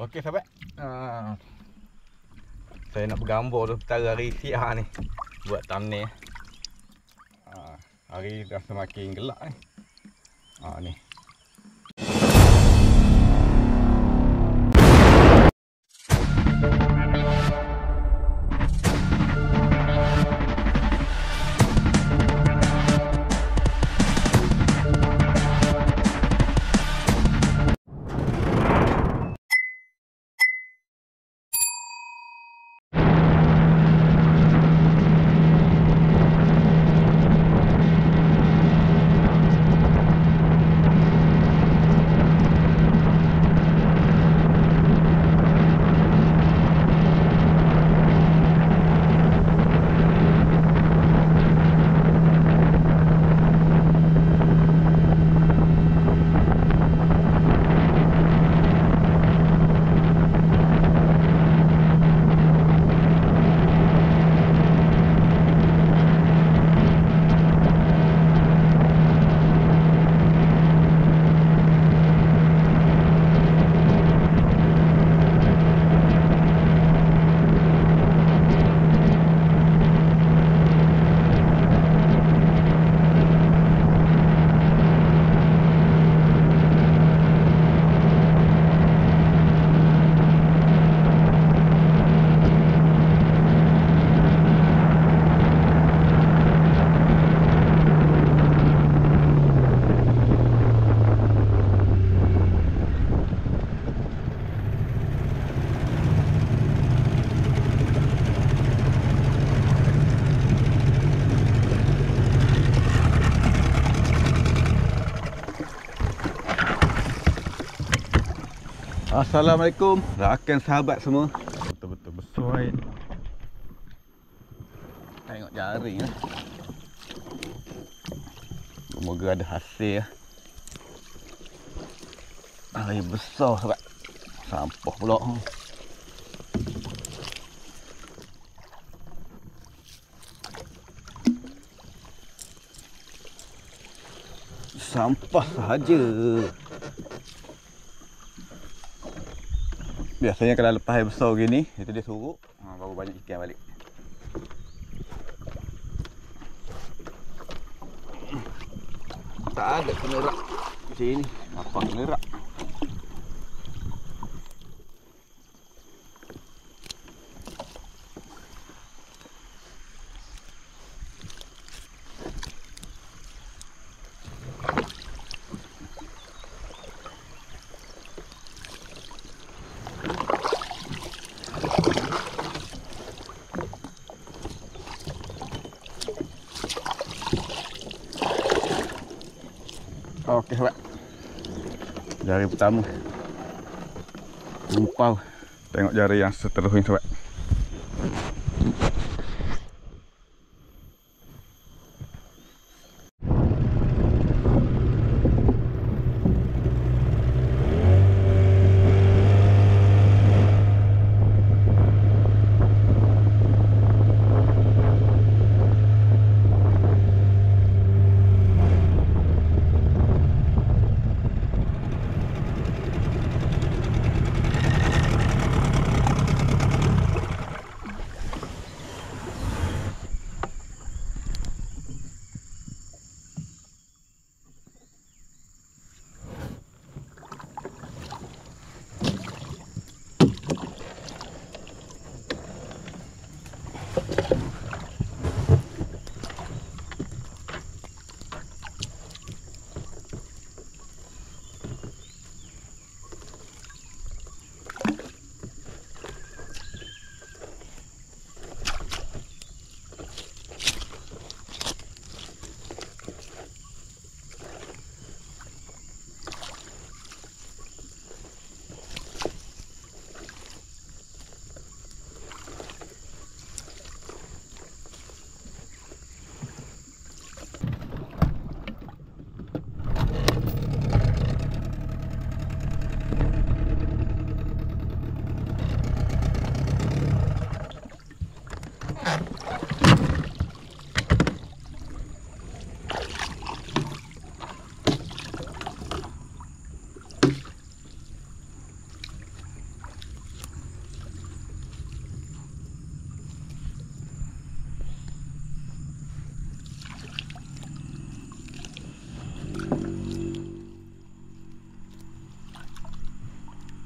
Okey sahabat, saya nak bergambar tu petara hari siang ni buat thumbnail. Hari dah semakin gelap ni. Ni. Assalamualaikum rakan sahabat semua. Betul-betul besar ni. Tengok jaring lah. Semoga ada hasil lah. Air besar sahabat. Sampah pula. Sampah sahaja. Biasanya kalau lepas air besar gini, itu dia surut, baru banyak ikan balik. Tak ada kenerak di sini. Apa kenerak? Okey sahabat, jari pertama umpau. Tengok jari yang seterusnya sahabat.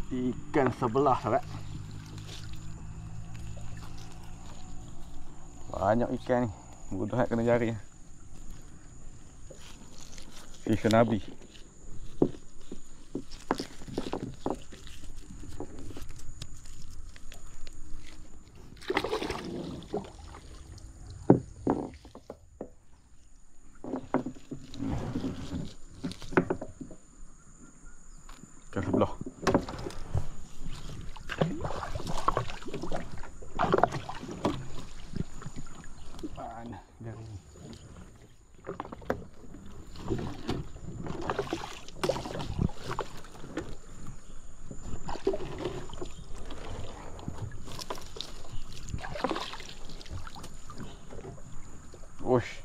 Ikan sebelah sahabat. Banyak ikan ni. Mudah kena jari. Ikan nabi. Ikan sebelah. Mana jari ni? Ush,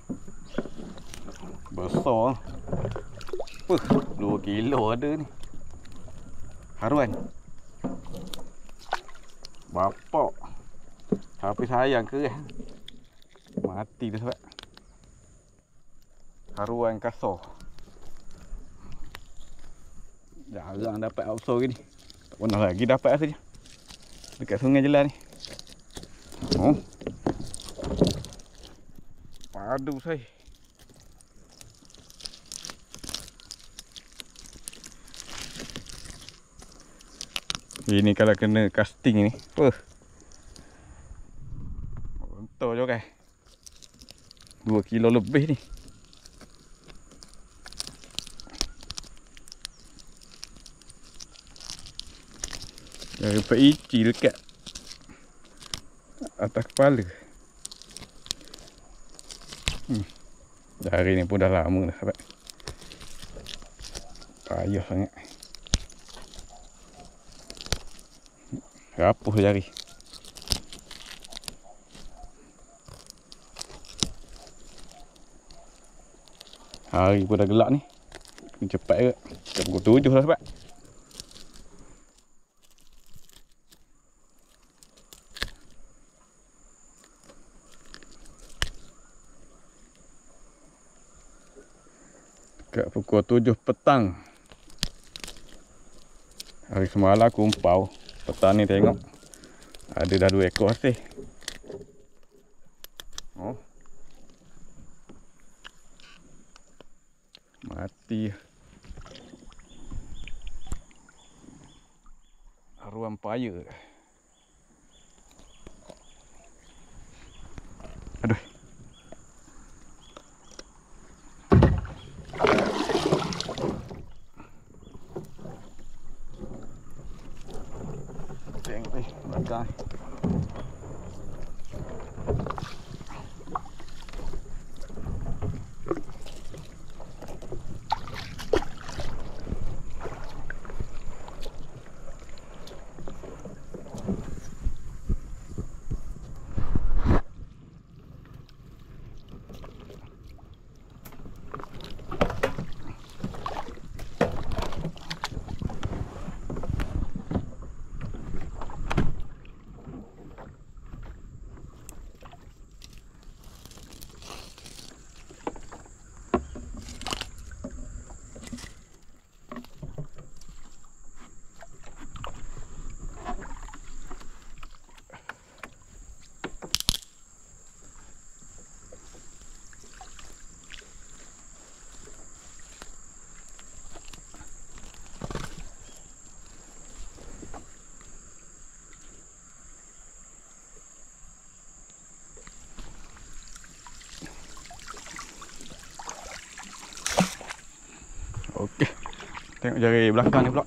besar. 2 kilo ada ni. Haruan. Bapak. Tapi sayang keras. Mati dah sebab. Haruan kasar. Jarang dapat outsor gini. Tak pernah lagi dapat saja. Dekat sungai Jelan ni. Oh. Padu saya. Ini kalau kena casting ni. Untuk je kan. 2 kilo lebih ni. Jari peici dekat atas kepala. Jari ni pun dah lama dah sahabat. Payah sangat. Rapuh jari. Hari pun dah gelap ni. Cepat ke. Dah pukul 7 dah sahabat. Dekat pukul 7 petang. Hari semalam aku umpau. Petang ni tengok. Ada dah 2 ekor sih. Oh. Mati. Haruan paya. Aduh. Tengok ni, belakang. Okey. Tengok jari belakang ni pula.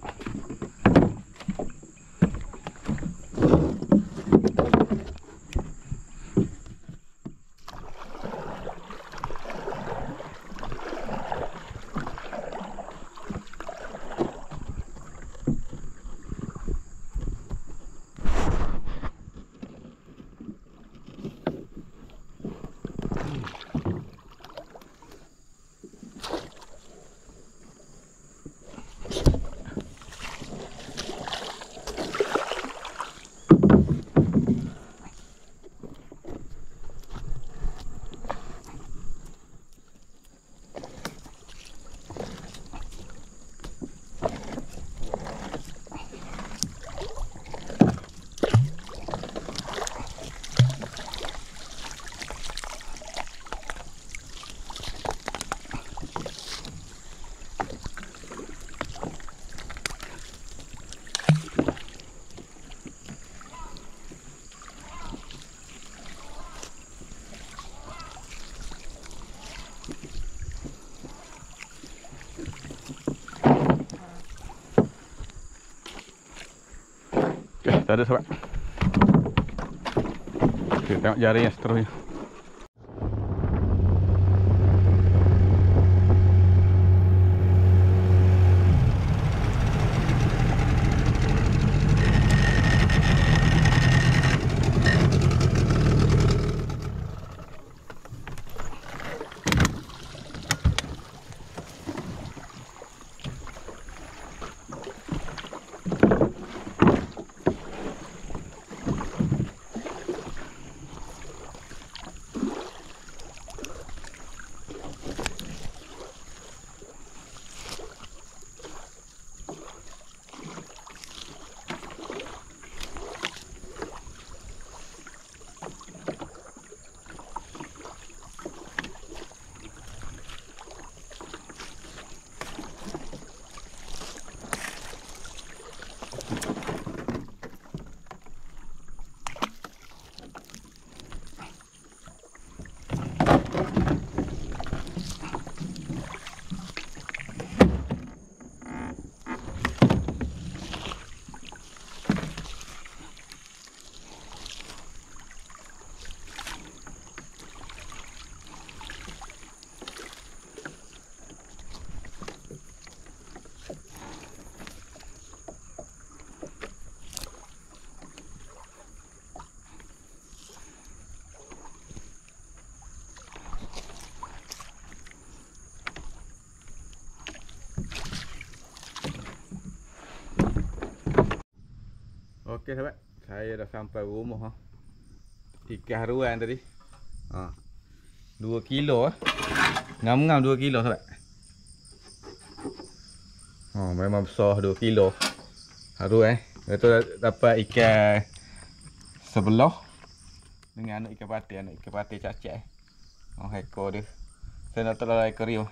Okay, tak ada sahabat. Kita tengok jaring yang seterusnya. Okey sahabat, saya dah sampai rumah ha. Ikan haruan tadi. 2 kilo Ngam-ngam 2 kilo sahabat. Memang besar 2 kilo. Haruan Lepas tu dapat ikan sebelah dengan anak ikan patin cacak ekor dia. Saya nak terlalai keriu.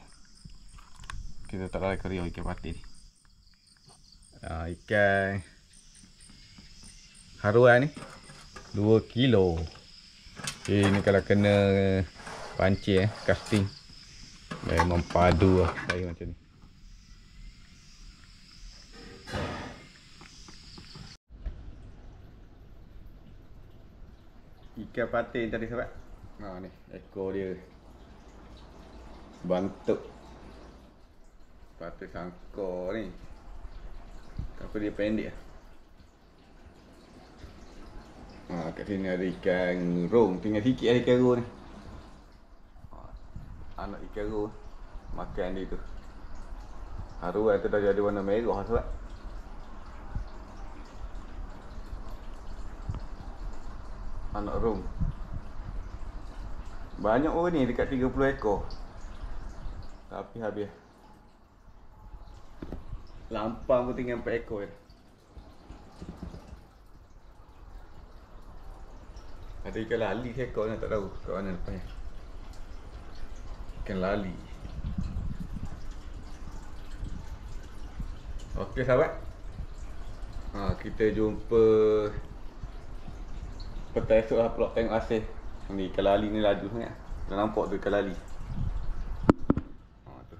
Kita terlalai keriu ikan patin. Ikan haruan ni 2 kilo. Ini kalau kena pancing casting memang padu lah saya macam ni. Ikan patin tadi sahabat. Ni ekor dia bantuk. Patin sangkor ni. Tapi dia pendek. Kat sini ada ikan rong, tinggal sikit ada ikan rong ni. Anak ikan rong makan dia tu. Haruan tu dah jadi warna merah sebab. Anak rong. Banyak orang ni dekat 30 ekor. Tapi habis. Lampang pun tinggal 4 ekor je. Ada ikan lali seekor ni tak tahu kat mana lepasnya. Ikan lali. Okey sahabat. Kita jumpa petang esok lah pula tengok hasil. Ni ikan lali ni laju sangat. Dah nampak tu ikan lali. Tu.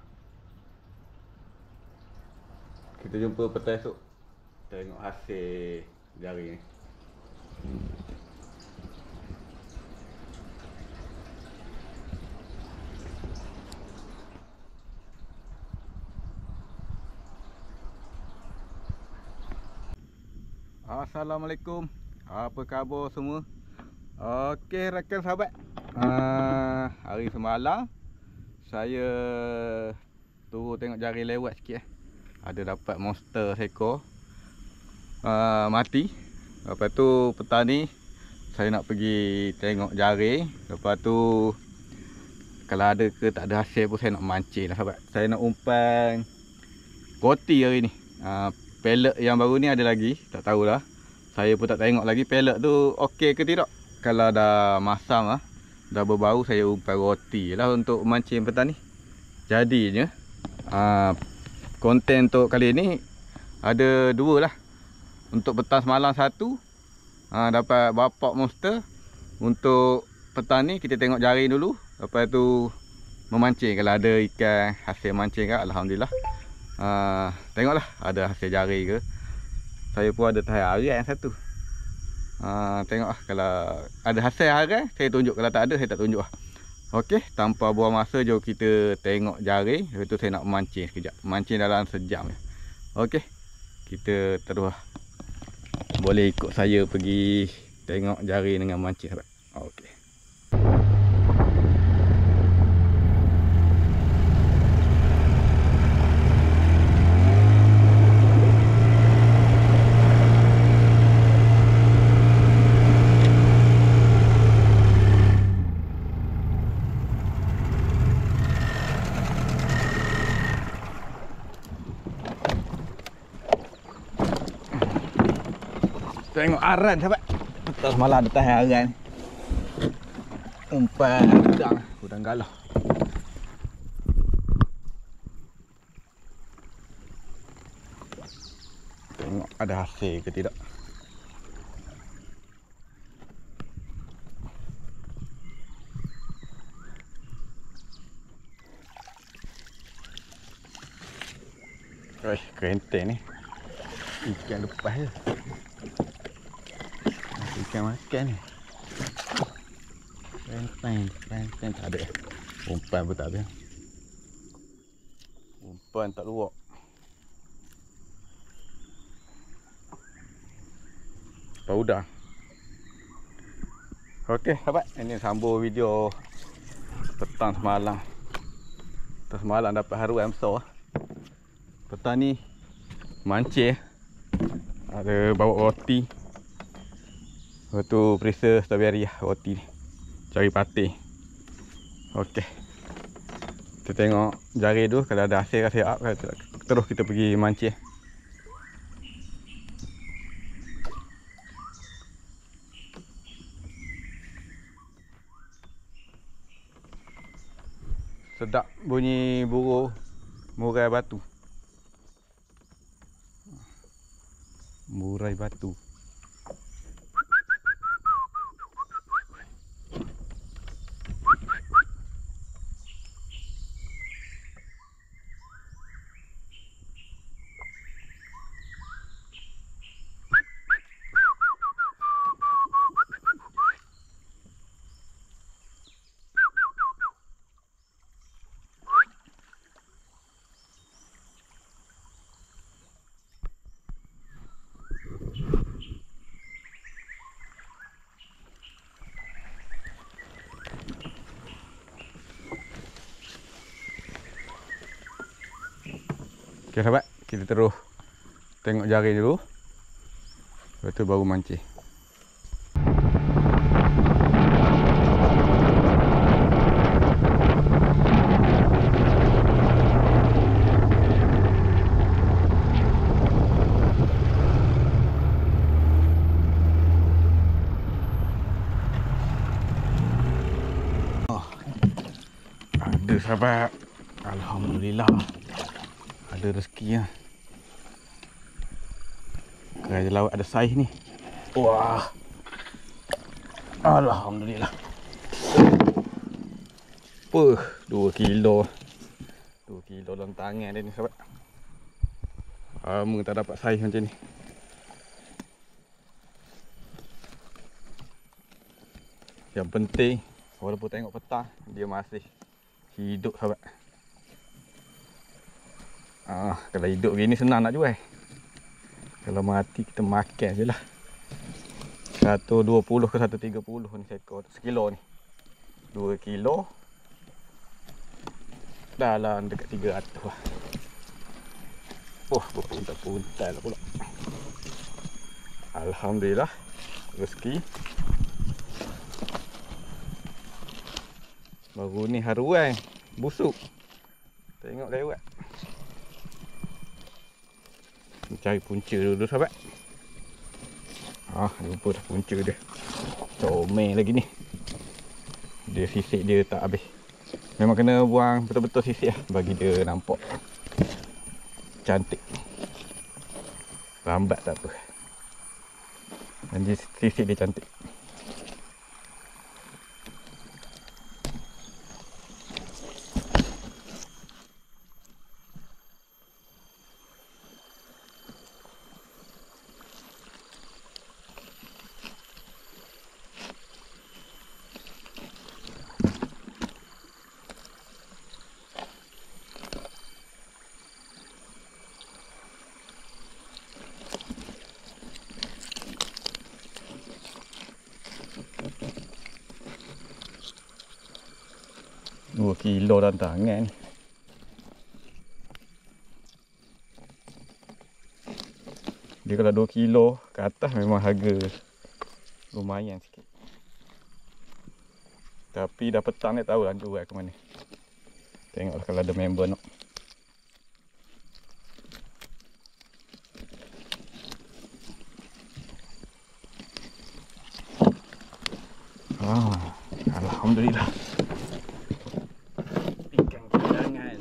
Kita jumpa petang esok. Tengok hasil jaring ni. Assalamualaikum. Apa khabar semua? Okey rakan sahabat. Hari semalam saya turun tengok jaring lewat sikit Ada dapat monster seekor mati. Lepas tu petang ni saya nak pergi tengok jaring. Lepas tu kalau ada ke tak ada hasil pun saya nak mancing lah sahabat. Saya nak umpan roti hari ni. Pellet yang baru ni ada lagi, tak tahulah. Saya pun tak tengok lagi pellet tu okey ke tidak. Kalau dah masam lah, dah berbau, saya umpan roti lah untuk mancing petang ni. Jadinya konten untuk kali ni ada 2 lah. Untuk petang semalam 1, dapat bapak monster. Untuk petang ni kita tengok jaring dulu. Lepas tu memancing. Kalau ada ikan hasil mancing kan, alhamdulillah. Tengoklah ada hasil jaring ke. Saya pun ada tahap arang satu. Tengok lah, kalau ada hasil arang saya tunjuk, kalau tak ada saya tak tunjuk lah. Okey, tanpa buang masa jom kita tengok jaring. Lepas tu saya nak mancing sekejap. Mancing dalam sejam je. Okey, kita terus lah. Boleh ikut saya pergi tengok jaring dengan mancing sahabat. Okey. Tengok aran sahabat. Tak semalam ada tahan aran. Umpan udang galah. Tengok ada hasil ke tidak. Kerenteng ni. Ikan lepas je. Ikan makan ni. Kerenteng tak ada. Umpan pun tak ada. Umpan tak luak. Udang. Okey sahabat, ini sambung video petang semalam. Petang semalam dapat haruan besar. Petang ni mancing. Ada bawa roti. Lepas tu perisa strawberry lah roti ni. Cari patih. Okey. Kita tengok jari dulu, kalau ada hasil kasi up, terus kita pergi mancing. Sedap bunyi burung murai batu. Murai batu. Okey sahabat, kita terus tengok jaring dulu. Lepas tu baru mancing. Ada sahabat. Alhamdulillah. Ada rezeki lah. Kerja laut ada saiz ni. Wah. Alhamdulillah. 2 kilo. 2 kilo dalam tangan dia ni sahabat. Lama tak dapat saiz macam ni. Yang penting walaupun tengok petang, dia masih hidup sahabat. Kalau hidup gini senang nak jual. Kalau mati kita makan je lah. 120 ke 130 ni sekilo ni. 2 kilo dalam dekat 300 lah. Berpuntal-puntal lah pula. Alhamdulillah rezeki. Baru ni haruan busuk. Tengok lewat. Cari punca dulu sahabat. Jumpa dah punca dia. Comel lagi ni. Dia sisik dia tak habis. Memang kena buang betul-betul sisik lah, bagi dia nampak cantik. Lambat tak apa. Dan dia sisik dia cantik. 2 kilo dalam tangan ni. Dia kalau 2 kilo ke atas memang harga lumayan sikit. Tapi dah petang ni tahu lah jual ke mana. Tengoklah kalau ada member nak. Alhamdulillah. Ikan kilangan.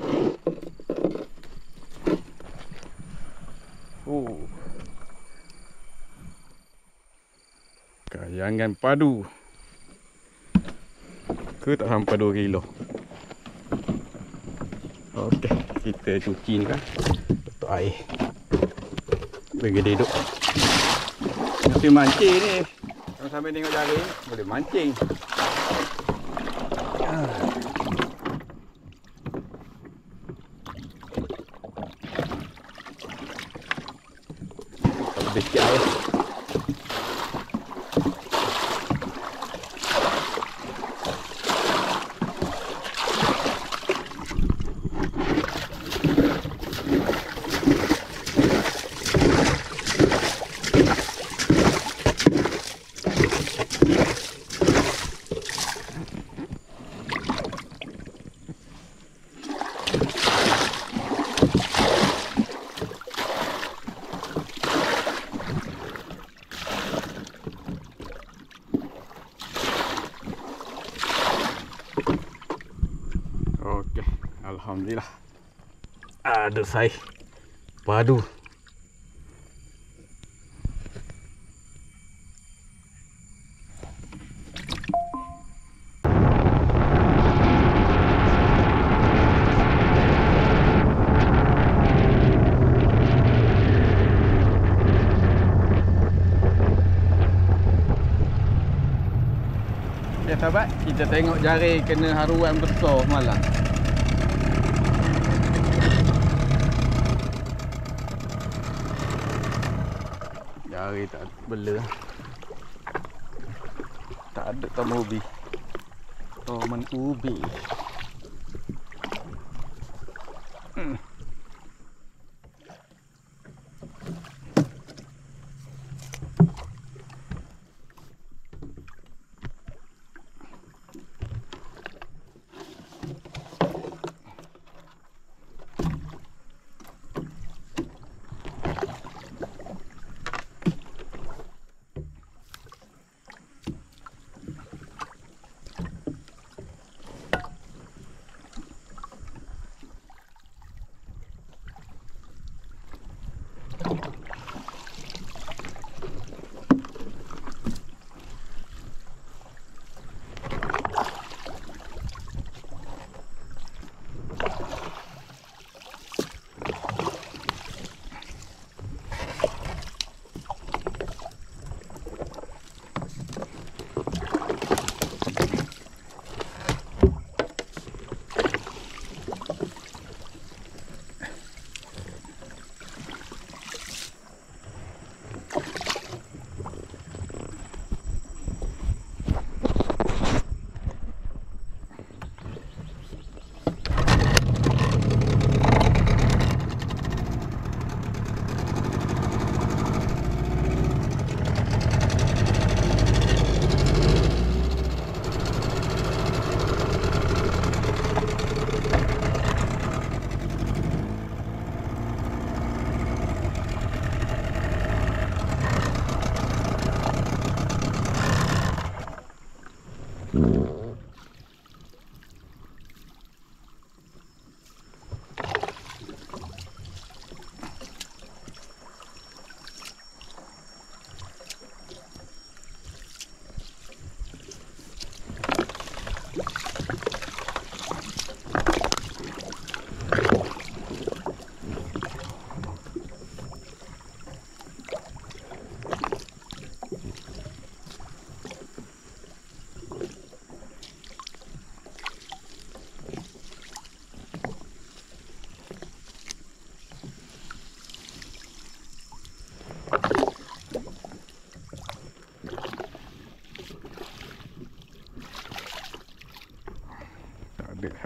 Kayangan padu. Ke tak sampai 2 kilo. Okey, kita cuci ni kan. Tutup air. Bagi dia duduk. Mesti mancing ni. Kalau sampai tengok jaring, boleh mancing. Lebih sikit air. Okey, alhamdulillah. Ada saiz padu. Ya sahabat, kita tengok jaring kena haruan besar malam. Jaring tak bela. Tak ada toman ubi. Toman ubi.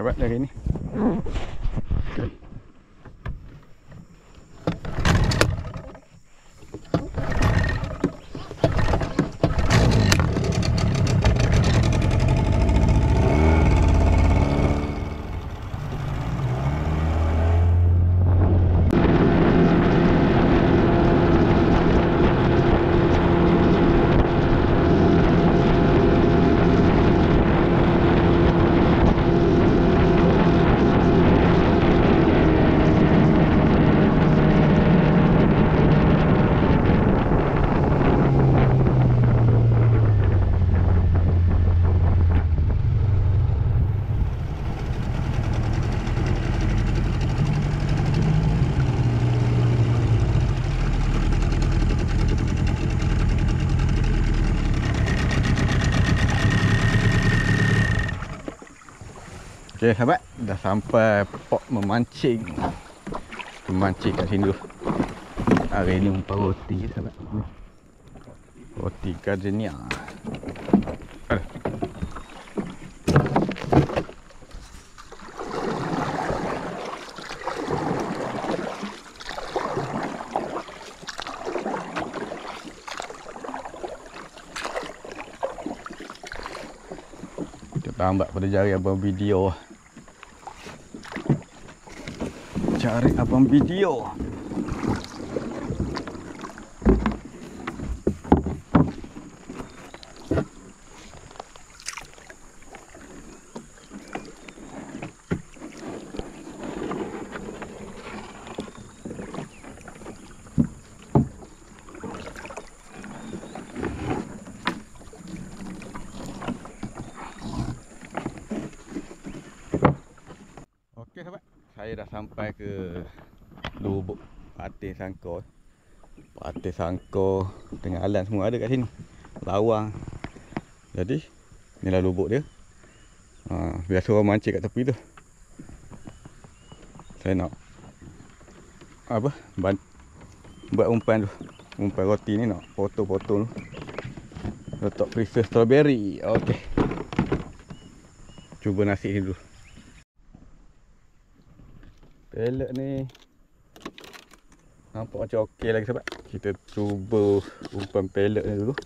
sahabat dari ni. Okay. Okay sahabat, dah sampai port memancing. Memancing kat sini dulu. Hari ni umpan roti sahabat. Roti gardenia. Kita tambah pada jari abang video. Cari abang video. Okey sahabat, saya dah sampai ke lubuk patin sangkor. Patin sangkor dengan alan semua ada kat sini. Lawang. Jadi inilah lubuk dia. Biasa orang mancing kat tepi tu. Saya nak buat umpan tu. Umpan roti ni nak potong-potong tu. Letak freezer strawberry. Okey. Cuba nasi ni dulu. Pellet ni nampak macam okey lagi sahabat. Kita cuba umpan pellet ni dulu.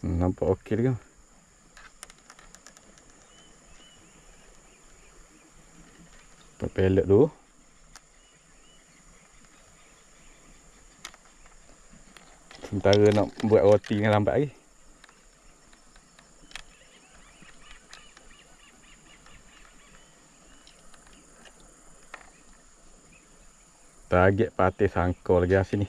Nampak okey lagi. Umpan pellet dulu. Sementara nak buat roti dengan lambat lagi. Target patin sangkor lagi lah sini.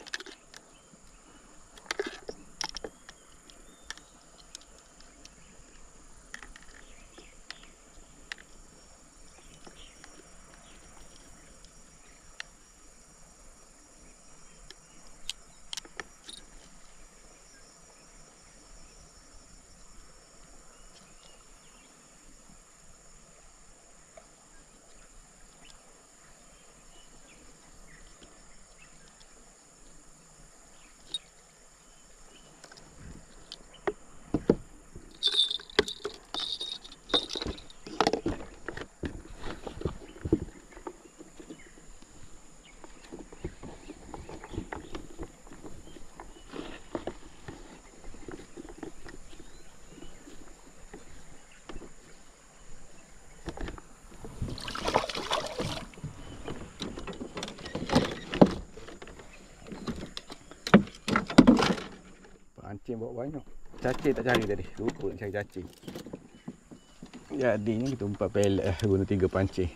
Cacing bawa banyak. Cacing tak cari tadi. Lupa nak cari cacing. Jadinya kita umpan pellet lah. Guna 3 pancing.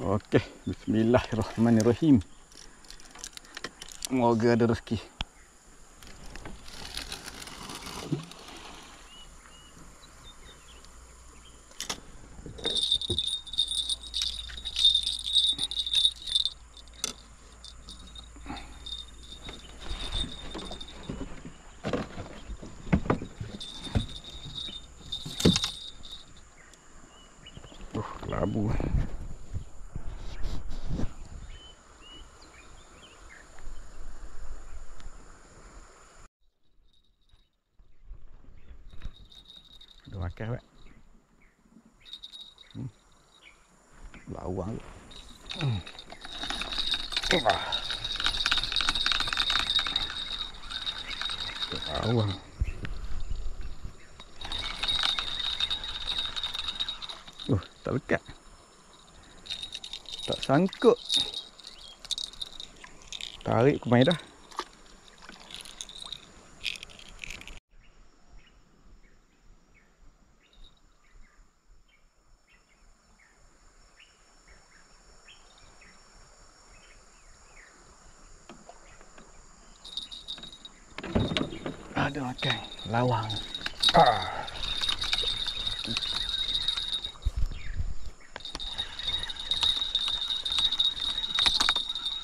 Okey. Bismillahirrahmanirrahim. Semoga ada rezeki. makan sahabat. Lawang. Lawang. Tak lekat. Tak sangkut. Tarik aku main dah. Ada makan lawang.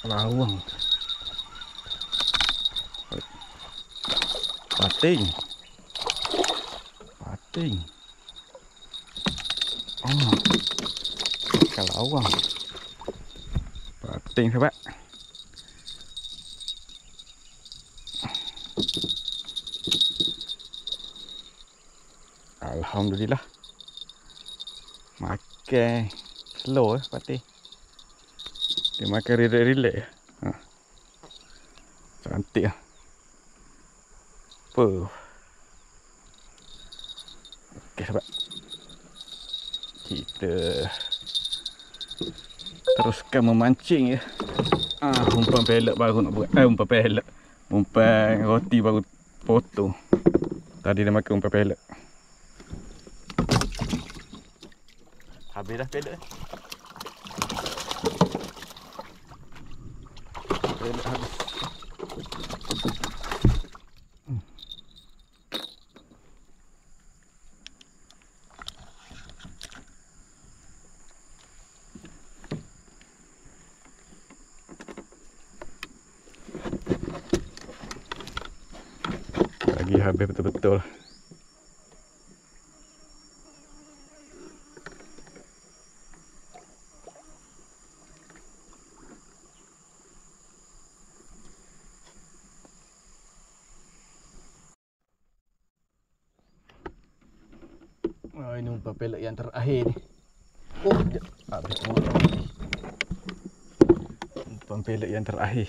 Lawang. Pating. Pating. Oh. Ikan lawang. Pating sahabat. Alhamdulillah. Makan slow pating. Dia makan relax-relax. Cantik lah. Apa? Okey sahabat. Kita teruskan memancing ya. Umpan pelet baru nak buat. Umpan pelet. Umpan roti baru potong. Tadi dah makan umpan pelet. Habis dah pelet. Pelet habis. Lagi habis betul-betul. Ini umpan pelet yang terakhir ni. Habis umpan pelet yang terakhir.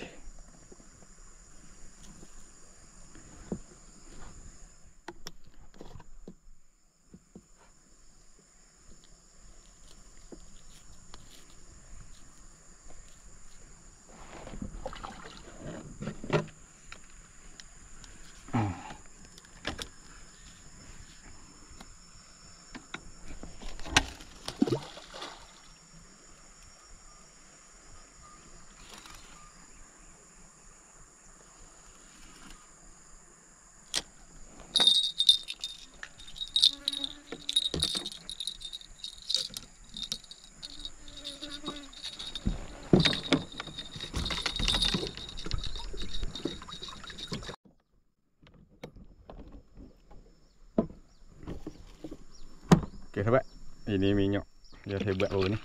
Okey sahabat, ini minyak yang saya buat baru ni.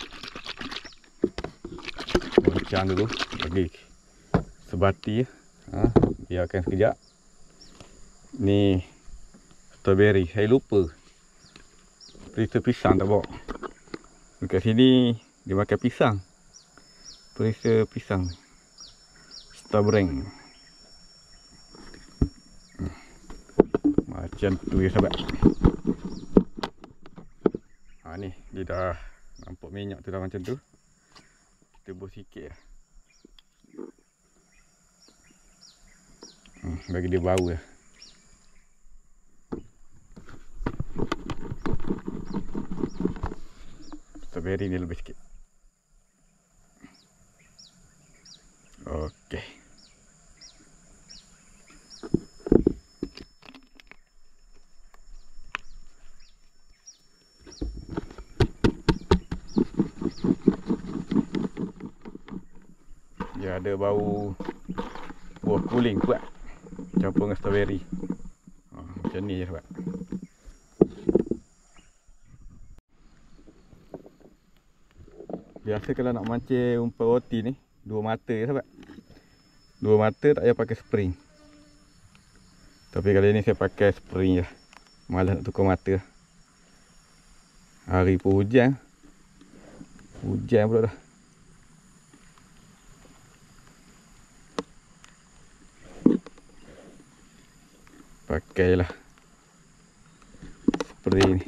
Goncang dulu, bagi sebati ya. Biarkan sekejap. Ni strawberry, saya lupa. Perisa pisang tak bawa. Dekat sini dia makan pisang. Perisa pisang. Strawberry. Macam tu ya sahabat. Ni dia dah nampak minyak tu dah macam tu. Kita buh sikit lah. Bagi dia bau lah. Strawberry ni lebih sikit. Okey. Dia ada bau buah kuling kuat campur dengan strawberry. Macam ni je sahabat. Biasa kalau nak mancing umpan roti ni dua mata je sahabat. Dua mata tak payah pakai spring. Tapi kali ni saya pakai spring je. Malas nak tukar mata. Hari pun hujan. Hujan pula dah. Pakailah spray ni.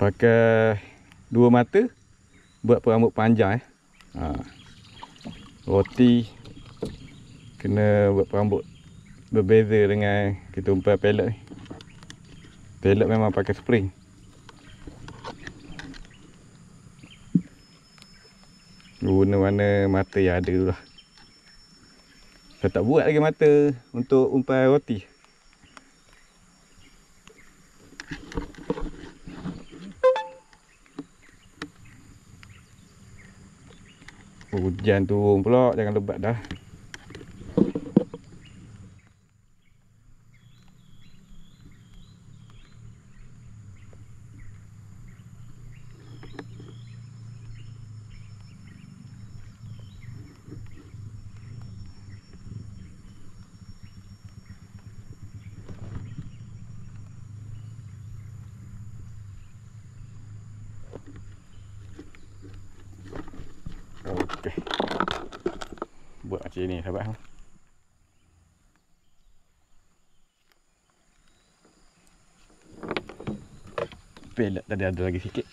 Pakai 2 mata buat perambut panjang Roti kena buat perambut berbeza dengan kita umpan pellet ni. Pellet memang pakai spring. Guna-guna mata yang ada dulu lah. Saya tak buat lagi mata untuk umpan roti. Hujan turun pula, jangan lebat dah. Okey. Buat macam ni sahabat. Pellet tadi ada lagi sikit.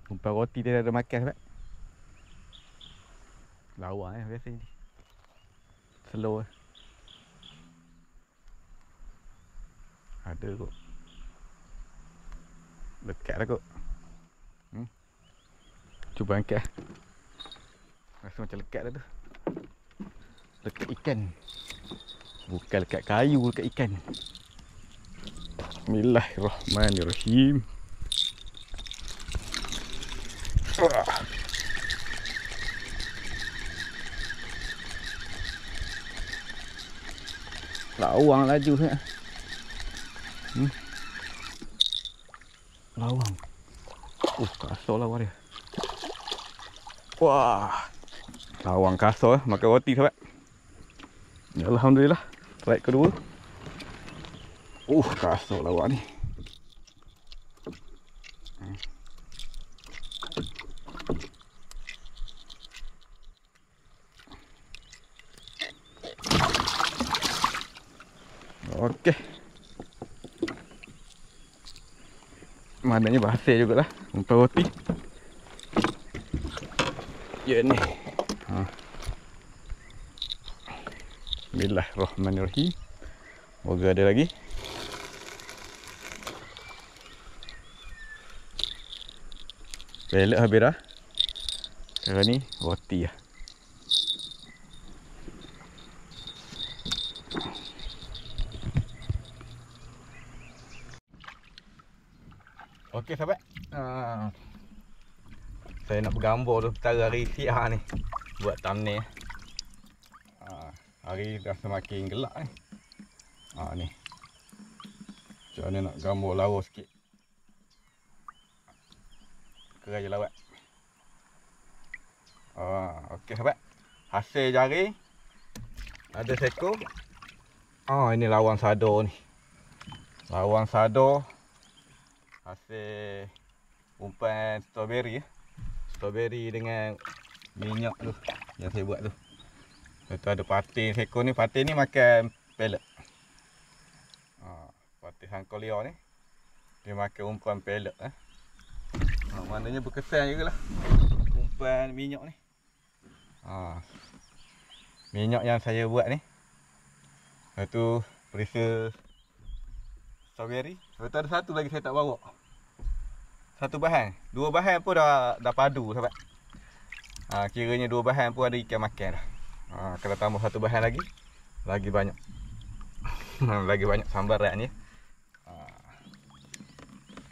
Umpan roti dia ada makan sebab lawa biasa ni. Slow ada kot. Dekat dah kot. Cuba angkat. Rasa macam lekat dah tu. Lekat ikan. Bukan lekat kayu, lekat ikan. Bismillahirrahmanirrahim. Lawang laju sangat. Lawang. Kasar lawang dia. Wah. Lawang kasar makan roti sahabat. Alhamdulillah. Strike kedua. Kasar lawang ni. Okey. Maknanya berhasil jugalah umpan roti. Ya ni. Bismillahirrahmanirrahim. Moga ada lagi. Pellet habis dah. Sekarang ni roti lah. Okey sahabat. Saya nak bergambar tu perkara hari siang ni. Buat thumbnail. Hari dah semakin gelap ni. Ni. Macam mana nak gambar lawa sikit. Kerja je lawat. Okey sahabat. Hasil jari. Ada seekor. Ini lawang sado ni. Lawang sado. Hasil umpan strawberry. Strawberry dengan minyak tu yang saya buat tu. Lepas tu ada patin seekor ni. Patin ni makan pellet. Patin sangkar liar ni dia makan umpan pellet. Maknanya berkesan juga lah umpan minyak ni. minyak yang saya buat ni. Lepas tu perisa strawberry. Lepas tu ada satu lagi saya tak bawa. Satu bahan. Dua bahan pun dah padu sahabat. Kiranya dua bahan pun ada ikan makan dah. Kalau tambah satu bahan lagi banyak. Lagi banyak sambaran ni.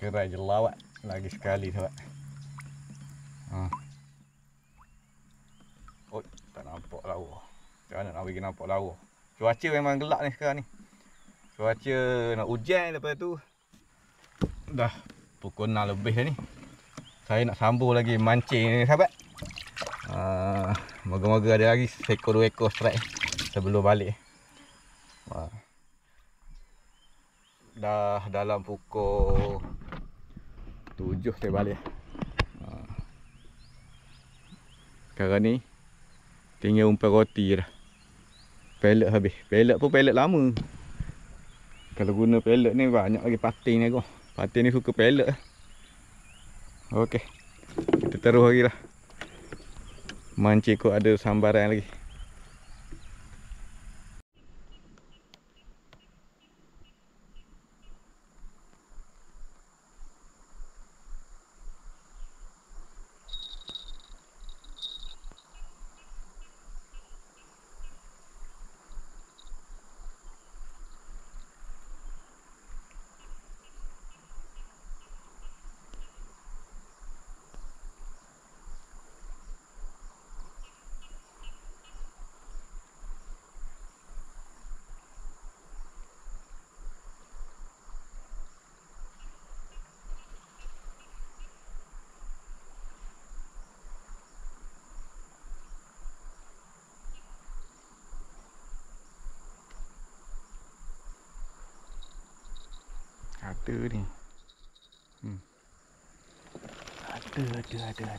Kerai jelawat lagi sekali sahabat. Oh, tak nampak lawa. Macam mana nak bagi nampak lawa? Cuaca memang gelap ni sekarang ni. Cuaca nak hujan, lepas tu dah pukul 6 lebih dah ni. Saya nak sambung lagi mancing ni sahabat. Moga-moga ada lagi seekor 2 ekor strike sebelum balik. Dah dalam pukul 7 saya balik. Sekarang ni tinggal umpan roti je dah. Pellet habis. Pellet pun pellet lama. Kalau guna pellet ni banyak lagi patin ni kau. Patin ni suka pellet. Okey. Kita terus lagi lah. Mancing kau ada sambaran lagi. Ada ni. Ada.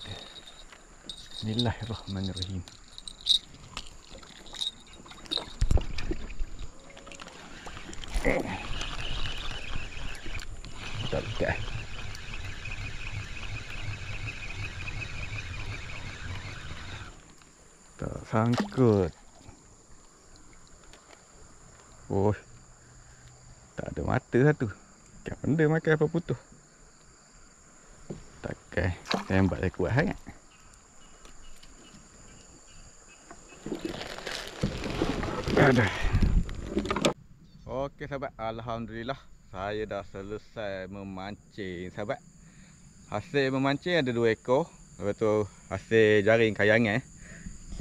Bismillahirrahmanirrahim. Tak. Tak sangkut. Oh. Tak ada mata satu. Kan benda makan apa putus. Takkan tembak saya kuat sangat. Aduh. Okey sahabat, alhamdulillah saya dah selesai memancing sahabat. Hasil memancing ada 2 ekor. Lepas tu hasil jaring kayangan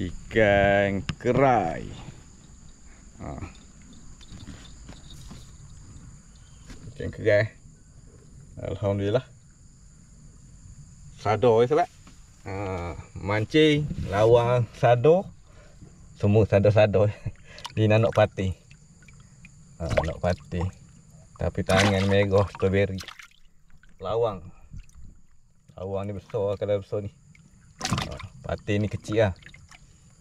ikan kerai. Ikan kerai. Alhamdulillah. Sado sahabat. Mancing lawang sado. Semua sado-sado. Ni nak pati. Nak pati. Tapi tangan merah strawberry. Lawang. Lawang ni besar kalau besar ni. Pati ni kecil lah.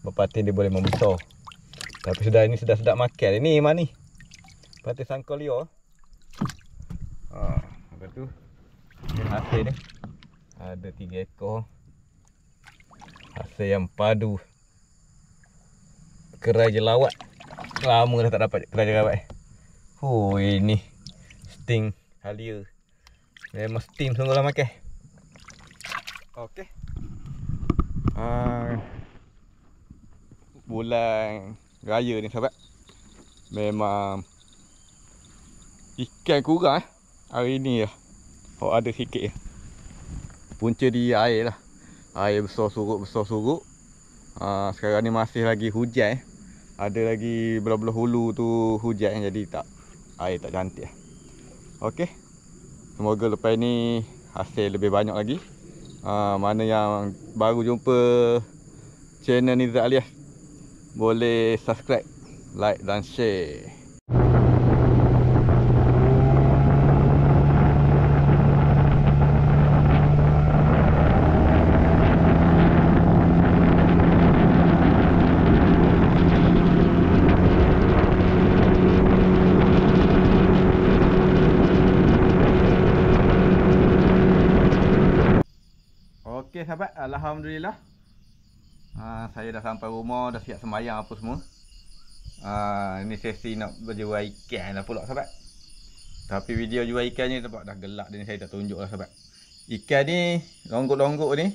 Berpati dia boleh membesar. Tapi sudah ini sudah sedap makan. Ini mana ni? Pati sangkol liar. Lepas tu hasil ni ada 3 ekor. Hasil yang padu. Kerai jelawat. Lama dah tak dapat kerai jelawat. Ini sting halia. Memang steam sungguh lah makan. Okey. Bulan raya ni sahabat, memang ikan kurang hari ni lah. Ada sikit je. Punca di air lah. Air besar surut. Sekarang ni masih lagi hujan. Ada lagi belah-belah hulu tu hujan, jadi air tak cantik. Okey. Semoga lepas ni hasil lebih banyak lagi. Mana yang baru jumpa channel Nizat Alias, boleh subscribe, like dan share. Okey sahabat, alhamdulillah Saya dah sampai rumah, dah siap sembahyang apa semua. Ini sesi nak berjual ikan lah pula sahabat. Tapi video jual ikan ni tempat dah gelap ni, saya tak tunjuk lah sahabat. Ikan ni, longgok-longgok ni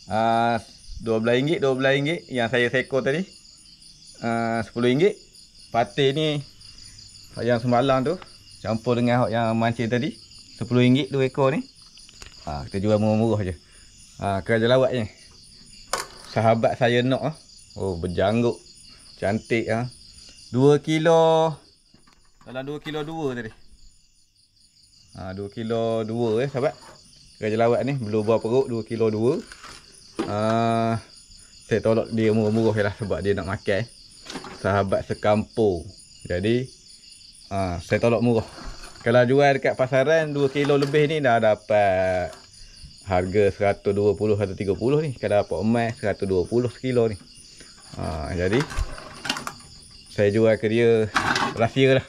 RM12, RM12 yang saya seko tadi. RM10. Patin ni yang semalam tu campur dengan yang mancing tadi, RM10 2 ekor ni. Kita jual murah-murah je. Kerja lawaknya. Sahabat saya nak berjanggut. Cantik 2 kilo. Dalam 2 kilo 2 tadi. 2 kilo 2 sahabat. Kerja lawak ni belum buah perut 2 kilo 2. Saya tolak dia murah-murah lah sebab dia nak makan. Sahabat sekampung. Jadi saya tolak murah. Kalau jual dekat pasaran 2 kilo lebih ni dah dapat harga 120 130 ni. Kalau dapat emas 120 sekilo ni. Jadi saya jual ke dia rahsia lah.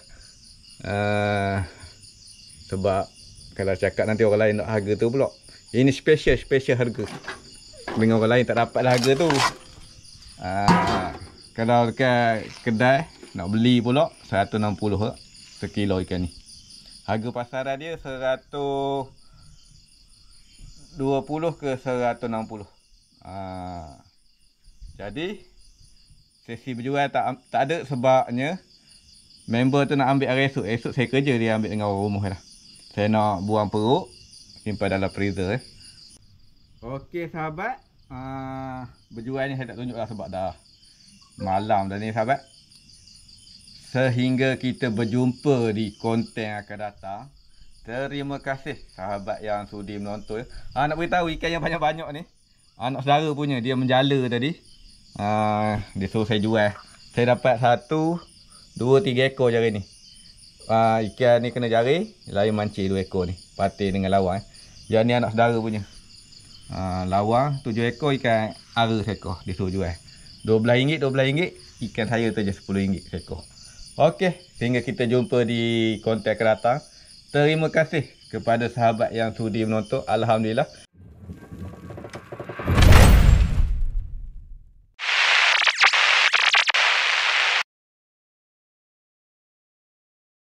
Sebab kalau cakap nanti orang lain nak harga tu pula. Ini special harga. Dengan orang lain tak dapat lah harga tu. Kalau dekat kedai nak beli pula 160 sekilo ikan ni. Harga pasaran dia 120 ke 160. Jadi sesi berjual tak ada sebabnya member tu nak ambil hari esok. Esok saya kerja, dia ambil dengan orang rumah lah. Saya nak buang perut, simpan dalam freezer. Okey sahabat, berjual ni saya tak tunjuk lah sebab dah malam dah ni sahabat. Sehingga kita berjumpa di konten akan datang. Terima kasih sahabat yang sudi menonton. Nak beritahu ikan yang banyak-banyak ni, anak saudara punya, dia menjala tadi. Dia suruh saya jual. Saya dapat 1, 2, 3 ekor jari ni. Ikan ni kena jari, lain mancing 2 ekor ni. Patin dengan lawang. Yang ni anak saudara punya. Lawang 7 ekor, ikan ara seekor. Dia suruh jual RM12, RM12. Ikan saya tu je RM10 seekor. Okey, sehingga kita jumpa di konten akan datang. Terima kasih kepada sahabat yang sudi menonton. Alhamdulillah